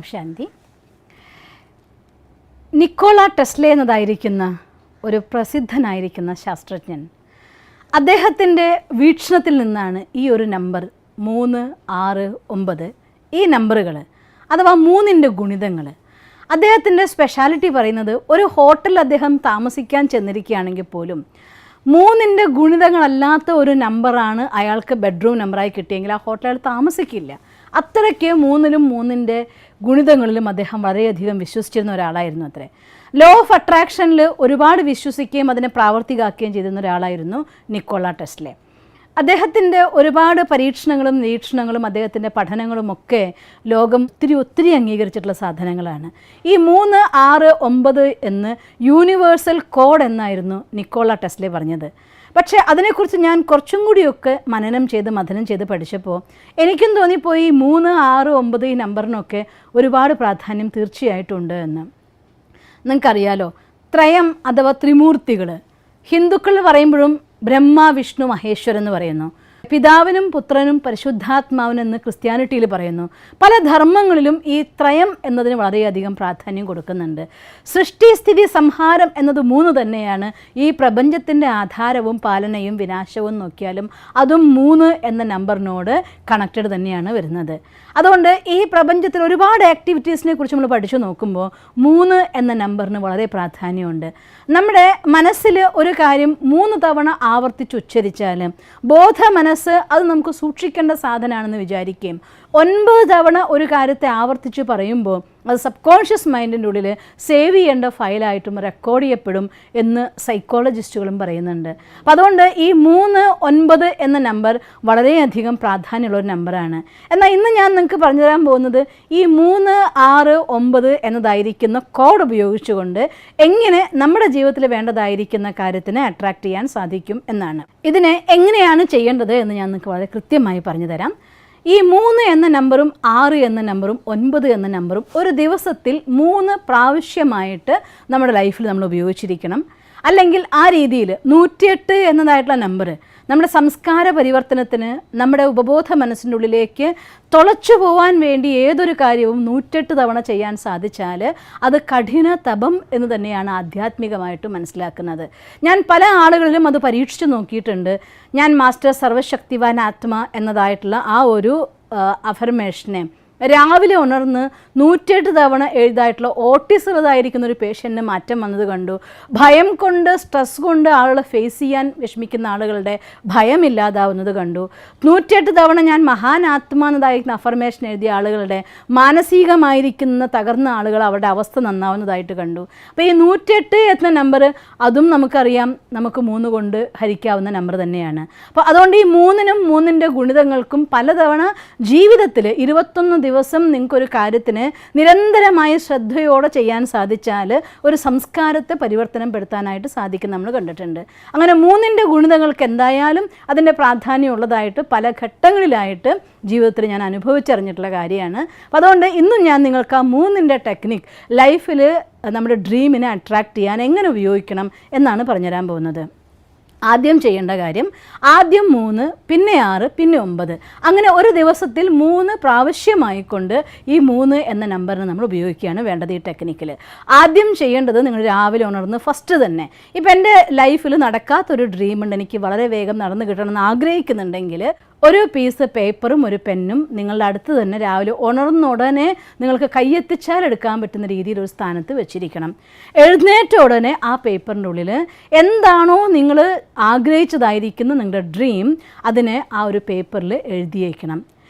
Om Shanti. Nikola Tesla എന്നതായിരിക്കുന്ന ഒരു പ്രസിദ്ധനായിരിക്കുന്ന ശാസ്ത്രജ്ഞൻ, അദ്ദേഹത്തിൻ്റെ വീക്ഷണത്തിൽ നിന്നാണ് ഈ ഒരു നമ്പർ 3, 6, 9 ഈ നമ്പറുകൾ അഥവാ 3ൻ്റെ ഗുണിതങ്ങൾ. അദ്ദേഹത്തിൻ്റെ സ്പെഷ്യാലിറ്റി പറയുന്നത്, ഒരു ഹോട്ടലിൽ അദ്ദേഹം താമസിക്കാൻ ചെന്നിരിക്കുകയാണെങ്കിൽ പോലും 3ൻ്റെ ഗുണിതങ്ങളല്ലാത്ത ഒരു നമ്പറാണ് അയാൾക്ക് ബെഡ്റൂം നമ്പറായി കിട്ടിയെങ്കിൽ ആ ഹോട്ടലിൽ താമസിക്കില്ല. അത്രയ്ക്ക് 3ലും 3ൻ്റെ ഗുണിതങ്ങളിലും അദ്ദേഹം വളരെയധികം വിശ്വസിച്ചിരുന്ന ഒരാളായിരുന്നു അത്രേ. ലോ ഓഫ് അട്രാക്ഷനിൽ ഒരുപാട് വിശ്വസിക്കുകയും അതിനെ പ്രാവർത്തികമാക്കുകയും ചെയ്തിരുന്ന ഒരാളായിരുന്നു നിക്കോള ടെസ്ല. അദ്ദേഹത്തിൻ്റെ ഒരുപാട് പരീക്ഷണങ്ങളും നിരീക്ഷണങ്ങളും അദ്ദേഹത്തിൻ്റെ പഠനങ്ങളുമൊക്കെ ലോകം ഒത്തിരി അംഗീകരിച്ചിട്ടുള്ള സാധനങ്ങളാണ്. ഈ 3, 6, 9 എന്ന് യൂണിവേഴ്സൽ കോഡ് എന്നായിരുന്നു നിക്കോള ടെസ്ല പറഞ്ഞത്. പക്ഷേ അതിനെക്കുറിച്ച് ഞാൻ കുറച്ചും കൂടിയൊക്കെ മനനം ചെയ്ത് പഠിച്ചപ്പോൾ എനിക്കും തോന്നിപ്പോയി 3, 6, 9 ഈ നമ്പറിനൊക്കെ ഒരുപാട് പ്രാധാന്യം തീർച്ചയായിട്ടുണ്ട് എന്ന്. നിങ്ങൾക്കറിയാലോ, ത്രയം അഥവാ ത്രിമൂർത്തികൾ ഹിന്ദുക്കൾ പറയുമ്പോഴും ബ്രഹ്മ, വിഷ്ണു, മഹേശ്വരൻ എന്ന് പറയുന്നു. പിതാവിനും പുത്രനും പരിശുദ്ധാത്മാവിനെന്ന് ക്രിസ്ത്യാനിറ്റിയിൽ പറയുന്നു. പല ധർമ്മങ്ങളിലും ഈ ത്രയം എന്നതിന് വളരെയധികം പ്രാധാന്യം കൊടുക്കുന്നുണ്ട്. സൃഷ്ടി, സ്ഥിതി, സംഹാരം എന്നത് 3 തന്നെയാണ്. ഈ പ്രപഞ്ചത്തിൻ്റെ ആധാരവും പാലനയും വിനാശവും നോക്കിയാലും അതും 3 എന്ന നമ്പറിനോട് കണക്റ്റഡ് തന്നെയാണ് വരുന്നത്. അതുകൊണ്ട് ഈ പ്രപഞ്ചത്തിൽ ഒരുപാട് ആക്ടിവിറ്റീസിനെ കുറിച്ച് നമ്മൾ പഠിച്ചു നോക്കുമ്പോൾ 3 എന്ന നമ്പറിന് വളരെ പ്രാധാന്യമുണ്ട്. നമ്മുടെ മനസ്സിൽ ഒരു കാര്യം 3 തവണ ആവർത്തിച്ചുച്ചരിച്ചാൽ ബോധ മനസ്സ് അത് നമുക്ക് സൂക്ഷിക്കേണ്ട സാധനമാണെന്ന് വിചാരിക്കുകയും 9 തവണ ഒരു കാര്യത്തെ ആവർത്തിച്ച് പറയുമ്പോൾ അത് സബ് കോൺഷ്യസ് മൈൻഡിൻ്റെ ഉള്ളിൽ സേവ് ചെയ്യേണ്ട ഫയലായിട്ടും റെക്കോർഡ് ചെയ്യപ്പെടും എന്ന് സൈക്കോളജിസ്റ്റുകളും പറയുന്നുണ്ട്. അപ്പോൾ അതുകൊണ്ട് ഈ 3, 9 എന്ന നമ്പർ വളരെയധികം പ്രാധാന്യമുള്ളൊരു നമ്പറാണ്. എന്നാൽ ഇന്ന് ഞാൻ നിങ്ങൾക്ക് പറഞ്ഞു തരാൻ പോകുന്നത് ഈ 3, 6, 9 എന്നതായിരിക്കുന്ന കോഡ് ഉപയോഗിച്ചുകൊണ്ട് എങ്ങനെ നമ്മുടെ ജീവിതത്തിൽ വേണ്ടതായിരിക്കുന്ന കാര്യത്തിനെ അട്രാക്റ്റ് ചെയ്യാൻ സാധിക്കും എന്നാണ്. ഇതിനെ എങ്ങനെയാണ് ചെയ്യേണ്ടത് എന്ന് ഞാൻ നിങ്ങൾക്ക് വളരെ കൃത്യമായി പറഞ്ഞു തരാം. ഈ 3 എന്ന നമ്പറും 6 എന്ന നമ്പറും 9 എന്ന നമ്പറും ഒരു ദിവസത്തിൽ 3 പ്രാവശ്യമായിട്ട് നമ്മുടെ ലൈഫിൽ നമ്മൾ ഉപയോഗിച്ചിരിക്കണം. അല്ലെങ്കിൽ ആ രീതിയിൽ 108 എന്നതായിട്ടുള്ള നമ്പർ നമ്മുടെ സംസ്കാര പരിവർത്തനത്തിന്, നമ്മുടെ ഉപബോധ മനസ്സിൻ്റെ ഉള്ളിലേക്ക് തുളച്ചു പോകാൻ വേണ്ടി ഏതൊരു കാര്യവും 108 തവണ ചെയ്യാൻ സാധിച്ചാൽ അത് കഠിന തപം എന്ന് തന്നെയാണ് ആധ്യാത്മികമായിട്ട് മനസ്സിലാക്കുന്നത്. ഞാൻ പല ആളുകളിലും അത് പരീക്ഷിച്ച് നോക്കിയിട്ടുണ്ട്. ഞാൻ മാസ്റ്റർ സർവശക്തിവാൻ ആത്മ എന്നതായിട്ടുള്ള ആ ഒരു അഫർമേഷനെ രാവിലെ ഉണർന്ന് 108 തവണ എഴുതായിട്ടുള്ള ഓട്ടിസം ഉള്ളതായിരിക്കുന്ന ഒരു പേഷ്യൻറ്റിന് മാറ്റം വന്നത് കണ്ടു. ഭയം കൊണ്ട്, സ്ട്രെസ് കൊണ്ട് ആളുകളെ ഫേസ് ചെയ്യാൻ വിഷമിക്കുന്ന ആളുകളുടെ ഭയമില്ലാതാവുന്നത് കണ്ടു. 108 തവണ ഞാൻ മഹാനാത്മ എന്നതായിരിക്കുന്ന അഫർമേഷൻ എഴുതിയ ആളുകളുടെ മാനസികമായിരിക്കുന്ന തകർന്ന ആളുകൾ അവരുടെ അവസ്ഥ നന്നാവുന്നതായിട്ട് കണ്ടു. അപ്പോൾ ഈ 108 എന്ന നമ്പർ അതും നമുക്കറിയാം, നമുക്ക് 3 കൊണ്ട് ഹരിക്കാവുന്ന നമ്പർ തന്നെയാണ്. അപ്പോൾ അതുകൊണ്ട് ഈ 3നും 3ൻ്റെ ഗുണിതങ്ങൾക്കും പലതവണ ജീവിതത്തിൽ 21 ദിവസം നിങ്ങൾക്കൊരു കാര്യത്തിന് നിരന്തരമായ ശ്രദ്ധയോടെ ചെയ്യാൻ സാധിച്ചാൽ ഒരു സംസ്കാരത്തെ പരിവർത്തനപ്പെടുത്താനായിട്ട് സാധിക്കും നമ്മൾ കണ്ടിട്ടുണ്ട്. അങ്ങനെ 3ൻ്റെ ഗുണിതങ്ങൾക്ക് എന്തായാലും അതിൻ്റെ പ്രാധാന്യമുള്ളതായിട്ട് പല ഘട്ടങ്ങളിലായിട്ട് ജീവിതത്തിൽ ഞാൻ അനുഭവിച്ചറിഞ്ഞിട്ടുള്ള കാര്യമാണ്. അപ്പോൾ അതുകൊണ്ട് ഇന്നും ഞാൻ നിങ്ങൾക്ക് ആ 3ൻ്റെ ടെക്നിക്ക് ലൈഫിൽ നമ്മുടെ ഡ്രീമിനെ അട്രാക്റ്റ് ചെയ്യാൻ എങ്ങനെ ഉപയോഗിക്കണം എന്നാണ് പറഞ്ഞുതരാൻ പോകുന്നത്. ആദ്യം ചെയ്യേണ്ട കാര്യം, ആദ്യം 3, പിന്നെ 6, പിന്നെ 9 അങ്ങനെ ഒരു ദിവസത്തിൽ 3 പ്രാവശ്യമായിക്കൊണ്ട് ഈ 3 എന്ന നമ്പറിന് നമ്മൾ ഉപയോഗിക്കുകയാണ് വേണ്ടത്. ഈ ടെക്നിക്കിൽ ആദ്യം ചെയ്യേണ്ടത്, നിങ്ങൾ രാവിലെ ഉണർന്ന് ഫസ്റ്റ് തന്നെ, ഇപ്പം എൻ്റെ ലൈഫിൽ നടക്കാത്തൊരു ഡ്രീമുണ്ട്, എനിക്ക് വളരെ വേഗം നടന്നു കിട്ടണമെന്ന് ആഗ്രഹിക്കുന്നുണ്ടെങ്കിൽ ഒരു പീസ് പേപ്പറും ഒരു പെന്നും നിങ്ങളുടെ അടുത്ത് തന്നെ രാവിലെ ഉണർന്ന ഉടനെ നിങ്ങൾക്ക് കയ്യെത്തിച്ചാൽ എടുക്കാൻ പറ്റുന്ന രീതിയിൽ ഒരു സ്ഥാനത്ത് വെച്ചിരിക്കണം. എഴുന്നേറ്റ ഉടനെ ആ പേപ്പറിൻ്റെ ഉള്ളിൽ എന്താണോ നിങ്ങൾ ആഗ്രഹിച്ചതായിരിക്കുന്ന നിങ്ങളുടെ ഡ്രീം അതിനെ ആ ഒരു പേപ്പറിൽ എഴുതിയേക്കണം.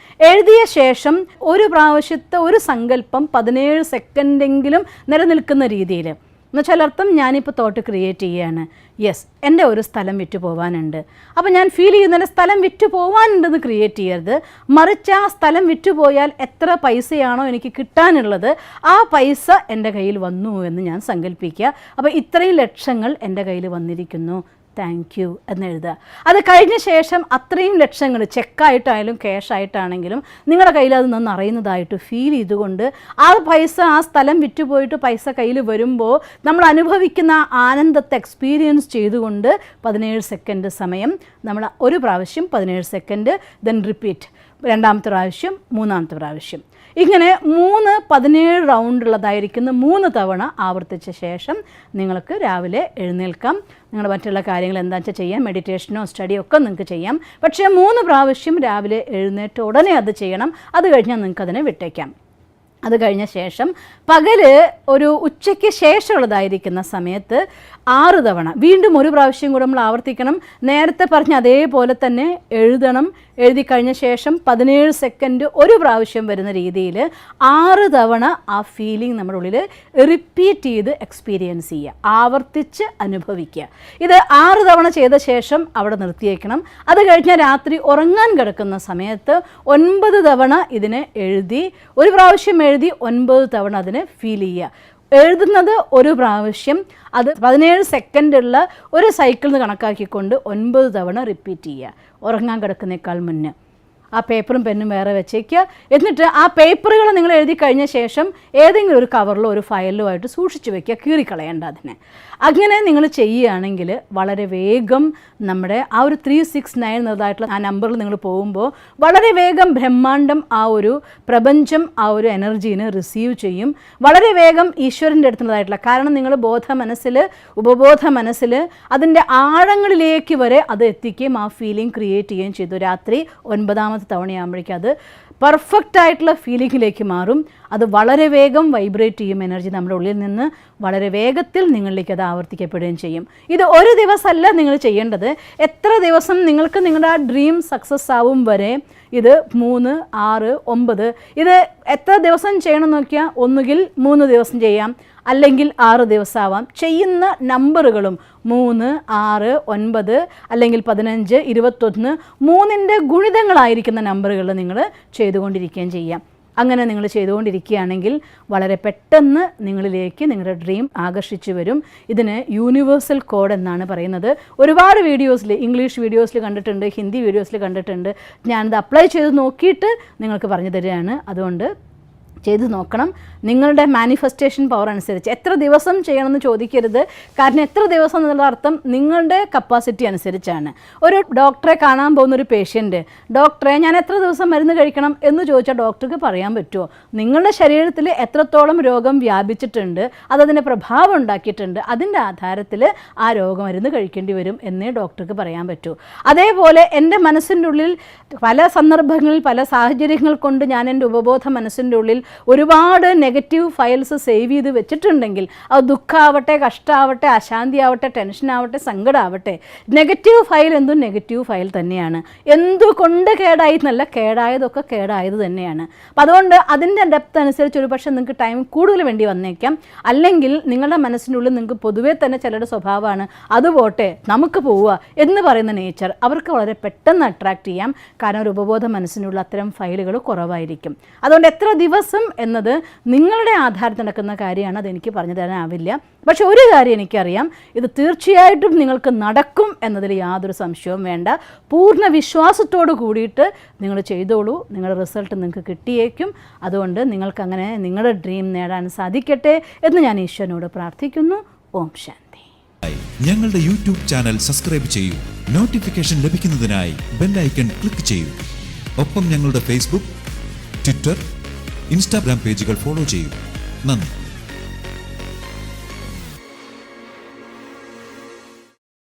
എഴുതിയ ശേഷം ഒരു പ്രാവശ്യത്തെ ഒരു സങ്കല്പം 17 സെക്കൻഡെങ്കിലും നിലനിൽക്കുന്ന രീതിയിൽ, എന്നുവെച്ചാൽ അർത്ഥം ഞാനിപ്പോൾ തോട്ട് ക്രിയേറ്റ് ചെയ്യുകയാണ്, യെസ് എൻ്റെ ഒരു സ്ഥലം വിറ്റ് പോകാനുണ്ട്. അപ്പോൾ ഞാൻ ഫീൽ ചെയ്യുന്ന സ്ഥലം വിറ്റ് പോകാനുണ്ടെന്ന് ക്രിയേറ്റ് ചെയ്യരുത്, മറിച്ച് ആ സ്ഥലം വിറ്റ് പോയാൽ എത്ര പൈസയാണോ എനിക്ക് കിട്ടാനുള്ളത് ആ പൈസ എൻ്റെ കയ്യിൽ വന്നു എന്ന് ഞാൻ സങ്കല്പിക്കുക. അപ്പോൾ ഇത്രയും ലക്ഷങ്ങൾ എൻ്റെ കയ്യിൽ വന്നിരിക്കുന്നു, താങ്ക് യു എന്നെഴുതുക. അത് കഴിഞ്ഞ ശേഷം അത്രയും ലക്ഷങ്ങൾ ചെക്കായിട്ടായാലും ക്യാഷ് ആയിട്ടാണെങ്കിലും നിങ്ങളുടെ കയ്യിൽ അത് നിന്ന് അറിയുന്നതായിട്ട് ഫീൽ ചെയ്തുകൊണ്ട് ആ പൈസ, ആ സ്ഥലം വിറ്റുപോയിട്ട് പൈസ കയ്യിൽ വരുമ്പോൾ നമ്മൾ അനുഭവിക്കുന്ന ആനന്ദത്തെ എക്സ്പീരിയൻസ് ചെയ്തുകൊണ്ട് 17 സെക്കൻഡ് സമയം നമ്മൾ ഒരു പ്രാവശ്യം 17 സെക്കൻഡ്, ദെൻ റിപ്പീറ്റ്, രണ്ടാമത്തെ പ്രാവശ്യം, മൂന്നാമത്തെ പ്രാവശ്യം. ഇങ്ങനെ 17 റൗണ്ടുള്ളതായിരിക്കുന്ന 3 തവണ ആവർത്തിച്ച ശേഷം നിങ്ങൾക്ക് രാവിലെ എഴുന്നേൽക്കാം. നിങ്ങളുടെ മറ്റുള്ള കാര്യങ്ങൾ എന്താണെന്ന് വെച്ചാൽ ചെയ്യാം, മെഡിറ്റേഷനോ സ്റ്റഡിയോ ഒക്കെ നിങ്ങൾക്ക് ചെയ്യാം. പക്ഷേ 3 പ്രാവശ്യം രാവിലെ എഴുന്നേറ്റ ഉടനെ അത് ചെയ്യണം. അത് കഴിഞ്ഞാൽ നിങ്ങൾക്കതിനെ വിട്ടേക്കാം. അത് കഴിഞ്ഞ ശേഷം പകല് ഒരു ഉച്ചയ്ക്ക് ശേഷമുള്ളതായിരിക്കുന്ന സമയത്ത് 6 തവണ വീണ്ടും 1 പ്രാവശ്യം കൂടെ നമ്മൾ ആവർത്തിക്കണം. നേരത്തെ പറഞ്ഞ അതേപോലെ തന്നെ എഴുതണം. എഴുതി കഴിഞ്ഞ ശേഷം 17 സെക്കൻഡ് 1 പ്രാവശ്യം വരുന്ന രീതിയിൽ 6 തവണ ആ ഫീലിംഗ് നമ്മുടെ ഉള്ളിൽ റിപ്പീറ്റ് ചെയ്ത് എക്സ്പീരിയൻസ് ചെയ്യുക, ആവർത്തിച്ച് അനുഭവിക്കുക. ഇത് 6 തവണ ചെയ്ത ശേഷം അവിടെ നിർത്തിയേക്കണം. അത് കഴിഞ്ഞാൽ രാത്രി ഉറങ്ങാൻ കിടക്കുന്ന സമയത്ത് 9 തവണ ഇതിനെ എഴുതി, 1 പ്രാവശ്യം എഴുതി 9 തവണ അതിനെ ഫീൽ ചെയ്യുക. എഴുതുന്നത് 1 പ്രാവശ്യം, അത് 17 സെക്കൻഡുള്ള ഒരു സൈക്കിൾ കണക്കാക്കിക്കൊണ്ട് 9 തവണ റിപ്പീറ്റ് ചെയ്യുക ഉറങ്ങാൻ കിടക്കുന്നേക്കാൾ മുന്നേ. ആ പേപ്പറും പെന്നും വേറെ വെച്ചേക്കുക. എന്നിട്ട് ആ പേപ്പറുകൾ നിങ്ങൾ എഴുതി കഴിഞ്ഞ ശേഷം ഏതെങ്കിലും ഒരു കവറിലോ ഒരു ഫയലിലോ ആയിട്ട് സൂക്ഷിച്ച് വെക്കുക, കീറിക്കളയേണ്ട അതിനെ. അങ്ങനെ നിങ്ങൾ ചെയ്യുകയാണെങ്കിൽ വളരെ വേഗം നമ്മുടെ ആ ഒരു 369 എന്നതായിട്ടുള്ള ആ നമ്പറിൽ നിങ്ങൾ പോകുമ്പോൾ വളരെ വേഗം ബ്രഹ്മാണ്ടം ആ ഒരു പ്രപഞ്ചം ആ ഒരു എനർജീനെ റിസീവ് ചെയ്യും. വളരെ വേഗം ഈശ്വരൻ്റെ അടുത്തുള്ളതായിട്ടുള്ള, കാരണം നിങ്ങൾ ബോധ മനസ്സിൽ ഉപബോധ മനസ്സിൽ അതിൻ്റെ ആഴങ്ങളിലേക്ക് വരെ അത് എത്തിക്കുകയും ആ ഫീലിംഗ് ക്രിയേറ്റ് ചെയ്യുകയും ചെയ്തു. രാത്രി 9ാമത്തെ തവണയാകുമ്പോഴേക്കും അത് പെർഫെക്റ്റ് ആയിട്ടുള്ള ഫീലിങ്ങിലേക്ക് മാറും. അത് വളരെ വേഗം വൈബ്രേറ്റ് ചെയ്യും. എനർജി നമ്മുടെ ഉള്ളിൽ നിന്ന് വളരെ വേഗത്തിൽ നിങ്ങളിലേക്ക് അത് ആവർത്തിക്കപ്പെടുകയും ചെയ്യും. ഇത് ഒരു ദിവസമല്ല നിങ്ങൾ ചെയ്യേണ്ടത്. എത്ര ദിവസം നിങ്ങൾക്ക് നിങ്ങളുടെ ആ ഡ്രീം സക്സസ് ആവും വരെ ഇത് 3, 6, 9 ഇത് എത്ര ദിവസം ചെയ്യണം നോക്കിയാൽ ഒന്നുകിൽ 3 ദിവസം ചെയ്യാം, അല്ലെങ്കിൽ 6 ദിവസമാവാം. ചെയ്യുന്ന നമ്പറുകളും 3, 6, 9 അല്ലെങ്കിൽ 15, 21 3ൻ്റെ ഗുണിതങ്ങളായിരിക്കുന്ന നമ്പറുകൾ നിങ്ങൾ ചെയ്തുകൊണ്ടിരിക്കുകയും ചെയ്യാം. അങ്ങനെ നിങ്ങൾ ചെയ്തുകൊണ്ടിരിക്കുകയാണെങ്കിൽ വളരെ പെട്ടെന്ന് നിങ്ങളിലേക്ക് നിങ്ങളുടെ ഡ്രീം ആകർഷിച്ചു വരും. ഇതിന് യൂണിവേഴ്സൽ കോഡ് എന്നാണ് പറയുന്നത്. ഒരുപാട് വീഡിയോസിൽ, ഇംഗ്ലീഷ് വീഡിയോസിൽ കണ്ടിട്ടുണ്ട്, ഹിന്ദി വീഡിയോസിൽ കണ്ടിട്ടുണ്ട്. ഞാനത് അപ്ലൈ ചെയ്ത് നോക്കിയിട്ട് നിങ്ങൾക്ക് പറഞ്ഞു തരികയാണ്. അതുകൊണ്ട് ചെയ്ത് നോക്കണം. നിങ്ങളുടെ മാനിഫെസ്റ്റേഷൻ പവർ അനുസരിച്ച് എത്ര ദിവസം ചെയ്യണമെന്ന് ചോദിക്കരുത്. കാരണം എത്ര ദിവസം എന്നുള്ള അർത്ഥം നിങ്ങളുടെ കപ്പാസിറ്റി അനുസരിച്ചാണ്. ഒരു ഡോക്ടറെ കാണാൻ പോകുന്ന ഒരു പേഷ്യൻറ്റ്, ഡോക്ടറെ ഞാൻ എത്ര ദിവസം മരുന്ന് കഴിക്കണം എന്ന് ചോദിച്ചാൽ ഡോക്ടർക്ക് പറയാൻ പറ്റുമോ? നിങ്ങളുടെ ശരീരത്തിൽ എത്രത്തോളം രോഗം വ്യാപിച്ചിട്ടുണ്ട്, അതതിൻ്റെ പ്രഭാവം ഉണ്ടാക്കിയിട്ടുണ്ട്, അതിൻ്റെ ആധാരത്തിൽ ആ രോഗമരുന്ന് കഴിക്കേണ്ടി വരും എന്നേ ഡോക്ടർക്ക് പറയാൻ പറ്റൂ. അതേപോലെ എൻ്റെ മനസ്സിൻ്റെ ഉള്ളിൽ പല സന്ദർഭങ്ങളിൽ പല സാഹചര്യങ്ങൾ കൊണ്ട് ഞാൻ എൻ്റെ ഉപബോധ മനസ്സിൻ്റെ ഉള്ളിൽ ഒരുപാട് നെഗറ്റീവ് ഫയൽസ് സേവ് ചെയ്ത് വെച്ചിട്ടുണ്ടെങ്കിൽ, അത് ദുഃഖമാവട്ടെ, കഷ്ടമാവട്ടെ, അശാന്തിയാവട്ടെ, ടെൻഷനാവട്ടെ, സങ്കടമാവട്ടെ, നെഗറ്റീവ് ഫയൽ എന്തും നെഗറ്റീവ് ഫയൽ തന്നെയാണ്. എന്തുകൊണ്ട് കേടായി എന്നല്ല, കേടായതൊക്കെ കേടായത് തന്നെയാണ്. അപ്പം അതുകൊണ്ട് അതിൻ്റെ ഡെപ്ത് അനുസരിച്ച് ഒരു പക്ഷേ നിങ്ങൾക്ക് ടൈം കൂടുതൽ വേണ്ടി വന്നേക്കാം. അല്ലെങ്കിൽ നിങ്ങളുടെ മനസ്സിനുള്ളിൽ നിങ്ങൾക്ക് പൊതുവേ തന്നെ ചിലരുടെ സ്വഭാവമാണ് അത് പോട്ടെ നമുക്ക് പോവുക എന്ന് പറയുന്ന നേച്ചർ, അവർക്ക് വളരെ പെട്ടെന്ന് അട്രാക്റ്റ് ചെയ്യാം. കാരണം ഒരു ഉപബോധ മനസ്സിനുള്ള അത്തരം ഫയലുകൾ കുറവായിരിക്കും. അതുകൊണ്ട് എത്ര ദിവസം എന്നത് നിങ്ങളുടെ ആധാരത്തിൽ നടക്കുന്ന കാര്യമാണ്. അതെനിക്ക് പറഞ്ഞു തരാനാവില്ല. പക്ഷെ ഒരു കാര്യം എനിക്കറിയാം, ഇത് തീർച്ചയായിട്ടും നിങ്ങൾക്ക് നടക്കും എന്നതിൽ യാതൊരു സംശയവും വേണ്ട. പൂർണ്ണ വിശ്വാസത്തോട് കൂടിയിട്ട് നിങ്ങൾ ചെയ്തോളൂ. നിങ്ങളുടെ റിസൾട്ട് നിങ്ങൾക്ക് കിട്ടിയേക്കും. അതുകൊണ്ട് നിങ്ങൾക്കങ്ങനെ നിങ്ങളുടെ ഡ്രീം നേടാൻ സാധിക്കട്ടെ എന്ന് ഞാൻ ഈശ്വരനോട് പ്രാർത്ഥിക്കുന്നു. ഓം ശാന്തി. ഞങ്ങളുടെ യൂട്യൂബ് ചാനൽ സബ്സ്ക്രൈബ് ചെയ്യൂ. നോട്ടിഫിക്കേഷൻ ലഭിക്കുന്നതിനായി ബെൽ ഐക്കൺ ക്ലിക്ക് ചെയ്യൂ. ഒപ്പം ഞങ്ങളുടെ ഫേസ്ബുക്ക്, ട്വിറ്റർ, ഇൻസ്റ്റാഗ്രാം പേജുകൾ ഫോളോ ചെയ്യൂ. നന്ദി.